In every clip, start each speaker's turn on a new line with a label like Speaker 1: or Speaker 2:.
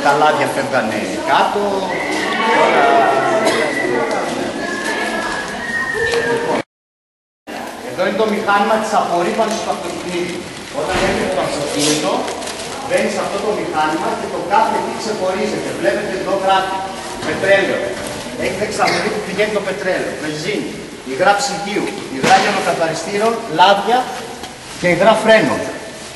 Speaker 1: τα λάδια φεύγανε κάτω. Εδώ είναι το μηχάνημα της απορρίπανσης του αυτοκινήτου. Όταν έρχεται το αυτοκίνητο, μπαίνει σε αυτό το μηχάνημα και το κάθε τι ξεχωρίζεται. Βλέπετε εδώ γράφει πετρέλαιο. Έχει δεξαμενή που πηγαίνει το πετρέλαιο, βενζίνη, υγρά ψυγείου, υγρά λιανοκαθαριστήρων, λάδια και υγρά φρένων.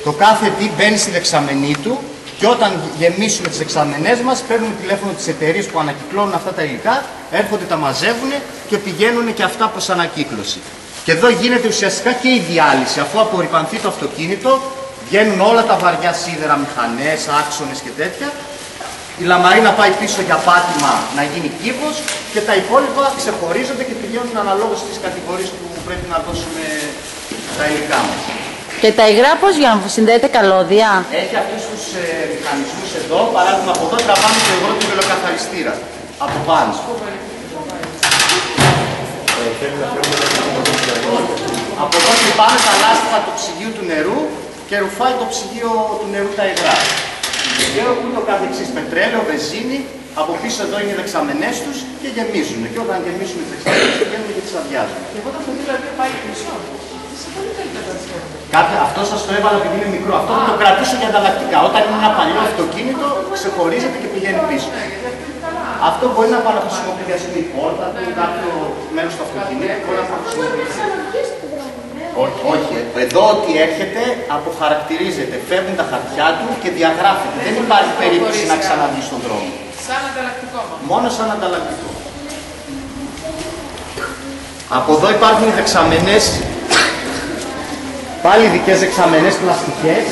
Speaker 1: Το κάθε τι μπαίνει στη δεξαμενή του και όταν γεμίσουμε τις δεξαμενές μας, παίρνουμε τηλέφωνο τις εταιρείες που ανακυκλώνουν αυτά τα υλικά, έρχονται, τα μαζεύουν και πηγαίνουν και αυτά προς ανακύκλωση. Και εδώ γίνεται ουσιαστικά και η διάλυση. Αφού απορρυπανθεί το αυτοκίνητο, βγαίνουν όλα τα βαριά σίδερα, μηχανές, άξονες και τέτοια. Η λαμαρίνα πάει πίσω για πάτημα να γίνει κύβος και τα υπόλοιπα ξεχωρίζονται και πηγαίνουν αναλόγως στις κατηγορίες που πρέπει να δώσουμε τα υλικά μας.
Speaker 2: Και τα υγρά πώς συνδέεται καλώδια?
Speaker 1: Έχει αυτούς τους μηχανισμούς εδώ, παράδειγμα από εδώ τραβάμε το υγρό του βελοκαθαριστήρα, από πάνω. Από εδώ χτυπάμε τα λάστιχα του ψυγείου του νερού και ρουφάει το ψυγείο του νερού τα υγρά. Και ούτω καθεξής, πετρέλαιο, βενζίνη, από πίσω εδώ είναι οι δεξαμενές τους και γεμίζουν. Και όταν γεμίσουν τις δεξαμενές πηγαίνουν και τις αδειάζουν.
Speaker 3: Και εγώ όταν το δει δηλαδή πάει πίσω.
Speaker 1: Αυτό σας το έβαλα επειδή είναι μικρό. Αυτό θα το κρατήσω για ανταλλακτικά. Όταν είναι ένα παλιό αυτοκίνητο, ξεχωρίζεται και πηγαίνει πίσω. Αυτό μπορεί να παραχρησιμοποιηθεί η πόρτα του, κάποιο μέρος του αυτοκίνητου. Μπορεί να παραχρησιμοποιηθεί. Όχι. Εδώ ό,τι έρχεται αποχαρακτηρίζεται. Φεύγουν τα χαρτιά του και διαγράφεται. Δεν υπάρχει περίπτωση να ξαναβγεί στον δρόμο.
Speaker 3: Σαν ανταλλακτικό.
Speaker 1: Μόνο σαν ανταλλακτικό. Από εδώ υπάρχουν οι δεξαμενές. Πάλι ειδικές δεξαμενές πλαστικές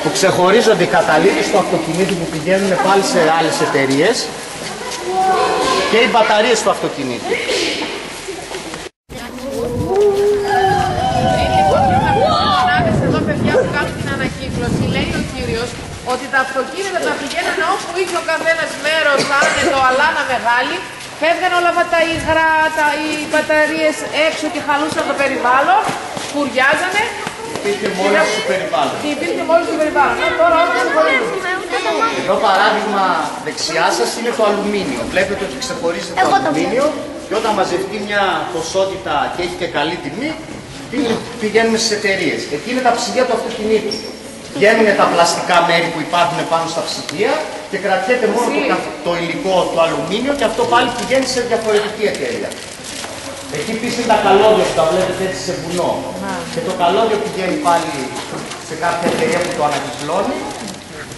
Speaker 1: που ξεχωρίζονται οι καταλήτες του αυτοκινήτου που πηγαίνουν πάλι σε άλλες εταιρείες και οι μπαταρίες του αυτοκινήτου.
Speaker 3: Εδώ παιδιά που κάνουν την ανακύκλωση, λέει ο κύριος ότι τα αυτοκίνητα τα πηγαίνουν όπου είχε ο καθένας μέρος, άνετο, αλάνα μεγάλη. Φεύγαν όλα αυτά τα υγρά, οι μπαταρίες έξω και χαλούσαν το περιβάλλον, σκουριάζανε.
Speaker 1: Υπήρχε μόλις στο περιβάλλον.
Speaker 3: Και υπήρχε μόλις στο περιβάλλον. Τώρα όλα ξεχωρίζουν.
Speaker 1: Εδώ παράδειγμα δεξιά σας είναι το αλουμίνιο. Βλέπετε ότι ξεχωρίζεται το αλουμίνιο και όταν μαζευτεί μια ποσότητα και έχει και καλή τιμή, πηγαίνουμε στις εταιρείες. Εκεί είναι τα ψυγεία του αυτοκινήτου. Βγαίνουν τα πλαστικά μέρη που υπάρχουν πάνω στα ψυγεία και κρατιέται μόνο το υλικό, το αλουμίνιο και αυτό πάλι πηγαίνει σε διαφορετική εταιρεία. Εκεί πίσω είναι τα καλώδια που τα βλέπετε έτσι σε βουνό. Και το καλώδιο πηγαίνει πάλι σε κάποια εταιρεία που το ανακυκλώνει.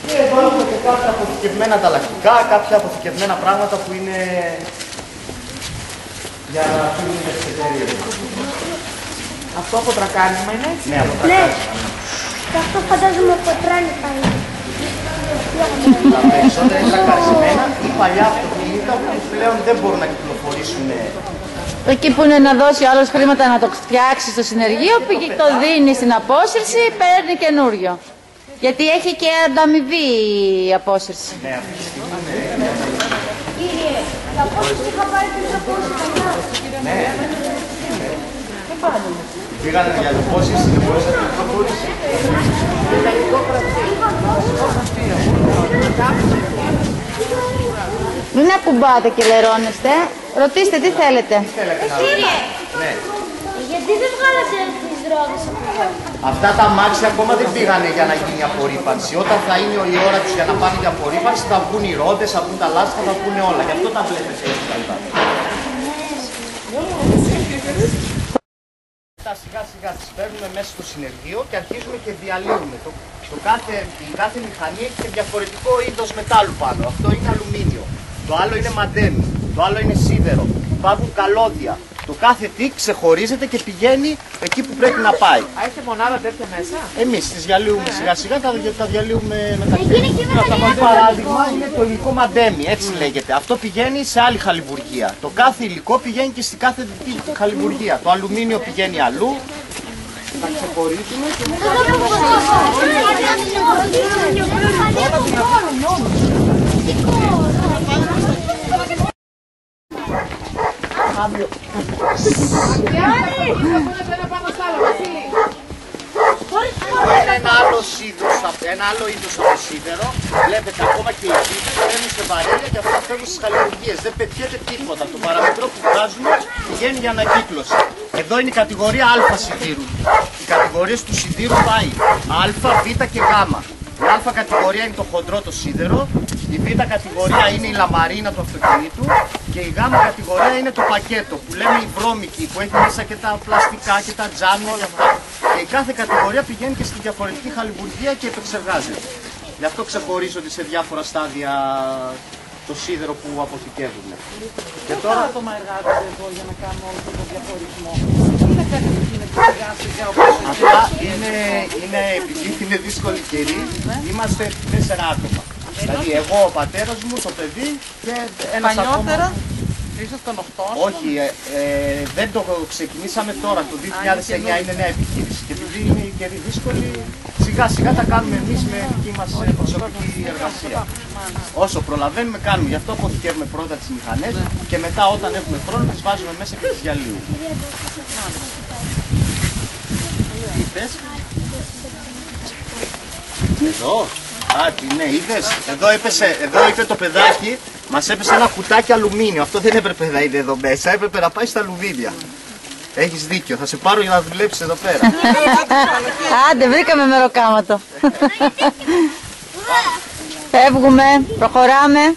Speaker 1: Και εδώ έχουμε και κάποια αποθηκευμένα ανταλλακτικά, κάποια αποθηκευμένα πράγματα που είναι για να φύγουν τις εταιρείες.
Speaker 3: Αυτό από τρακάρισμα είναι έτσι?
Speaker 1: Ναι, από τρακάρισμα.
Speaker 4: Και αυτό φαντάζομαι από τράνι πάει.
Speaker 1: Τα περισσότερα είναι τρακαρισμένα ή παλιά αυτοκίνητα που πλέον δεν μπορούν να κυκλοφορήσουν.
Speaker 2: Εκεί που είναι να δώσει άλλος χρήματα να το φτιάξει στο συνεργείο, το δίνει στην απόσυρση, παίρνει καινούριο. Γιατί έχει και ανταμοιβή η απόσυρση.
Speaker 1: Ναι, αυτή τη στιγμή ναι.
Speaker 4: Κύριε, η απόσυρση είχα πάρει την απόσυρση.
Speaker 1: Ναι. Πήγανε για απόσυρση και μπορείς να την κυκλοφορήσει.
Speaker 2: Μην ακουμπάτε και λερώνεστε. Ρωτήστε τι θέλετε.
Speaker 4: Κύριε,
Speaker 1: Ναι.
Speaker 4: γιατί δεν βγάλατε τις ρόδες από εδώ?
Speaker 1: Αυτά τα αμάξια ακόμα δεν πήγανε για να γίνει απορρίπανση. Όταν θα είναι η ώρα τους για να πάνε για απορρίπανση, θα βγουν οι ρόδες, θα βγουν τα λάστιχα, θα βγουν όλα. Γι' αυτό τα βλέπετε έτσι τα λοιπά. Σιγά σιγά τις παίρνουμε μέσα στο συνεργείο και αρχίζουμε και διαλύουμε. Η κάθε μηχανή έχει και διαφορετικό είδος μετάλλου πάνω. Αυτό είναι αλουμίνιο, το άλλο είναι μαντέμι, το άλλο είναι σίδερο. Υπάρχουν καλώδια. Το κάθε τι ξεχωρίζεται και πηγαίνει εκεί που πρέπει να πάει.
Speaker 3: Έχετε μονάδα τέτοια μέσα?
Speaker 1: Εμείς τις διαλύουμε σιγά σιγά, τα διαλύουμε μεταξύ. Παράδειγμα είναι το υλικό μαντέμι, έτσι λέγεται. Αυτό πηγαίνει σε άλλη χαλιβουργία. Το κάθε υλικό πηγαίνει και στην κάθε χαλιβουργία. Το αλουμίνιο πηγαίνει αλλού. Θα ξεχωρίζουμε και μετά είναι ένα άλλο ένα άλλο είδος από σίδερο. Βλέπετε ακόμα και οι βίδες μπαίνουν σε βαρέλια και αυτά φεύγουν στις χαλιβουργίες. Δεν πετιέται τίποτα. Το παραμετρό που βγάζουμε πηγαίνει για ανακύκλωση. Εδώ είναι η κατηγορία Α σιδήρου. Οι κατηγορίες του σιδήρου πάει Α, Β και Γ. Η Α κατηγορία είναι το χοντρό το σίδερο, η Β κατηγορία είναι η λαμαρίνα του αυτοκινήτου και η Γ κατηγορία είναι το πακέτο που λέμε η βρώμικη που έχει μέσα και τα πλαστικά και τα τζάμια και αυτά. Και η κάθε κατηγορία πηγαίνει και στη διαφορετική χαλιβουργία και επεξεργάζεται. Γι' αυτό ξεχωρίζονται σε διάφορα στάδια το σίδερο που αποθηκεύουν.
Speaker 5: Και τώρα άτομα εργάζονται εδώ για να κάνουν όλο αυτό το διαχωρισμό. Είναι κάτι που γίνεται εργάστηκα
Speaker 1: Απλά επειδή είναι δύσκολη καιρή, είμαστε 4 άτομα. Δηλαδή εγώ, ο πατέρας μου, το παιδί και ένας
Speaker 5: παλιότερα.
Speaker 1: ακόμα.
Speaker 5: Ήσασταν 8.
Speaker 1: Όχι, δεν το ξεκινήσαμε τώρα, το 2009 είναι νέα επιχείρηση και επειδή είναι η καιρή δύσκολη, σιγά σιγά τα κάνουμε εμείς με δική μας προσωπική εργασία. Όσο προλαβαίνουμε κάνουμε, γι' αυτό αποθηκεύουμε πρώτα τις μηχανές και μετά όταν έχουμε χρόνο τις βάζουμε μέσα και τις διαλύουμε. Τι είπες? Εδώ? Ναι, είδες, εδώ είπε το παιδάκι, μας έπεσε ένα κουτάκι αλουμίνιο. Αυτό δεν έπρεπε να είναι εδώ μέσα, έπρεπε να πάει στα λουβίδια. Έχεις δίκιο, θα σε πάρω για να δουλέψεις εδώ πέρα.
Speaker 2: Άντε, βρήκαμε μεροκάματο. Φεύγουμε, προχωράμε.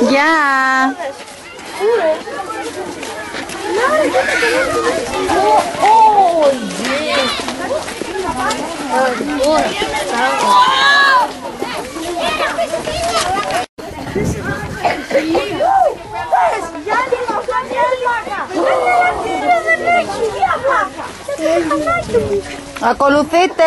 Speaker 2: Γεια! Ακολουθείτε!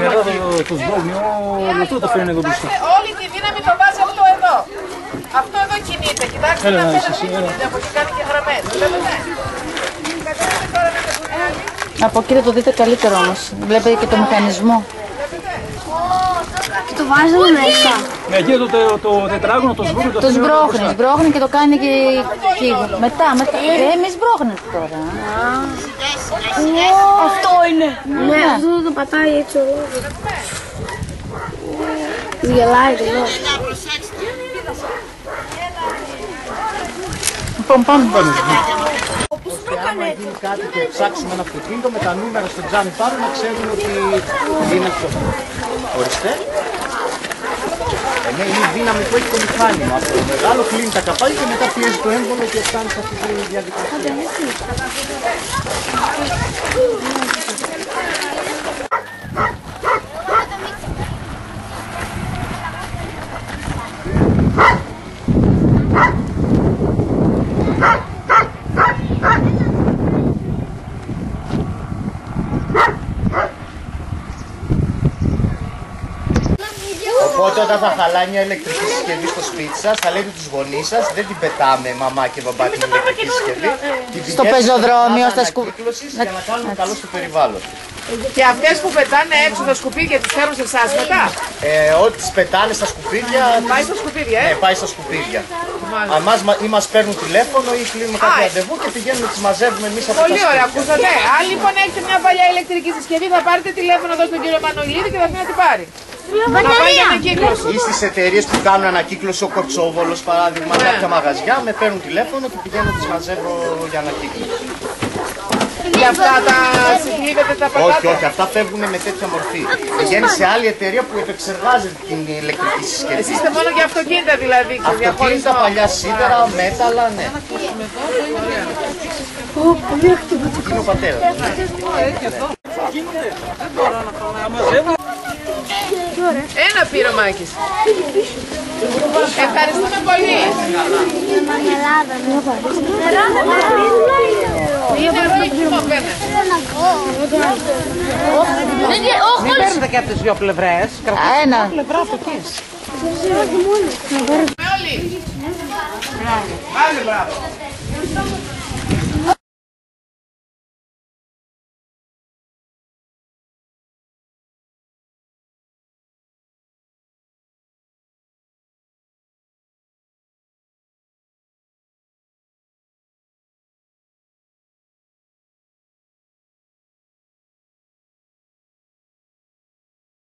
Speaker 3: ακούμε εκεί.
Speaker 6: Το σβόγνιο, αυτό το φέρνει εδώ μπροστά.
Speaker 3: Όλη τη δύναμη το βάζει αυτό εδώ. Αυτό εδώ κινείται. Κοιτάξτε να φαίνεται που κινείται. Από εκεί κάνει και γραμμές. Βλέπετε. Κατέβετε τώρα με το κουνάλι.
Speaker 2: Από εκεί θα το δείτε καλύτερο όμως. Βλέπετε και το μηχανισμό.
Speaker 4: Το βάζουμε μέσα.
Speaker 6: Ναι, εκεί το τετράγωνο, το σβούγνιο,
Speaker 2: Το σμπρώχνει και το κάνει και μετά. Εμείς σμπρώχνετε τώρα.
Speaker 4: Αυτό είναι. Ναι, αυτό το πατάει έτσι ολόκληρο. Γελάει τελώ.
Speaker 2: Πάμε.
Speaker 1: Άμα γίνει κάτι και ψάξουμε ένα αυτοκίνητο με τα νούμερα στο τζάμι πάνω να ξέρουμε ότι είναι αυτό. Ορίστε. Ναι, είναι η δύναμη που έχει το μηχάνημα. Αυτό το μεγάλο κλείνει τα καπάκια και μετά πιέζει το έμβολο και φτάνει σε αυτή τη διαδικασία. Οπότε όταν θα χαλάει μια ηλεκτρική συσκευή στο σπίτι σας, θα λέτε τους γονείς σας, δεν την πετάμε μαμά και μπαμπά την ηλεκτρική συσκευή.
Speaker 2: Στο πεζοδρόμιο, στα
Speaker 1: για να κάνουμε καλό στο περιβάλλον.
Speaker 3: Και αυτές που πετάνε έξω τα σκουπίδια τις φέρουν σε εσάς μετά.
Speaker 1: Ό,τι τις πετάνε στα σκουπίδια.
Speaker 3: Πάει στα σκουπίδια,
Speaker 1: Ναι, πάει στα σκουπίδια. Ή μας παίρνουν τηλέφωνο ή κλείνουμε κάποιο ραντεβού και πηγαίνουμε να τις μαζεύουμε εμείς από τα
Speaker 3: Πολύ ωραία,
Speaker 1: σπίτια.
Speaker 3: ακούσατε. Αν λοιπόν έχετε μια παλιά ηλεκτρική συσκευή, θα πάρετε τηλέφωνο εδώ στον κύριο Μανολίδη και θα έρθει να την πάρει. Να πάει για ανακύκλωση.
Speaker 1: Ή στις εταιρείες που κάνουν ανακύκλωση, ο Κορτσόβολος παράδειγμα, κάποια μαγαζιά, με παίρνουν τηλέφωνο και πηγαίνω να τις μαζεύω για ανακύκλωση.
Speaker 3: Για αυτά τα συντρίβετε τα πατάτα.
Speaker 1: Όχι, αυτά φεύγουν με τέτοια μορφή. Πηγαίνει σε άλλη εταιρεία που επεξεργάζεται την ηλεκτρική συσκευή.
Speaker 3: Εσείς είστε μόνο για αυτοκίνητα δηλαδή,
Speaker 1: Αυτοκίνητα, παλιά σίδερα, μέταλλα, ναι. Είναι ο πατέρας.
Speaker 3: Ένα πήρε ο Μάκης. Ευχαριστούμε πολύ. Είναι ρόχιμο, παίρνε.
Speaker 5: Μην παίρνετε και από τις δύο πλευρές. Κρατάτε
Speaker 2: Ένα.
Speaker 5: μια πλευρά από εκεί.
Speaker 3: Με όλοι. Πάλι μπράβο.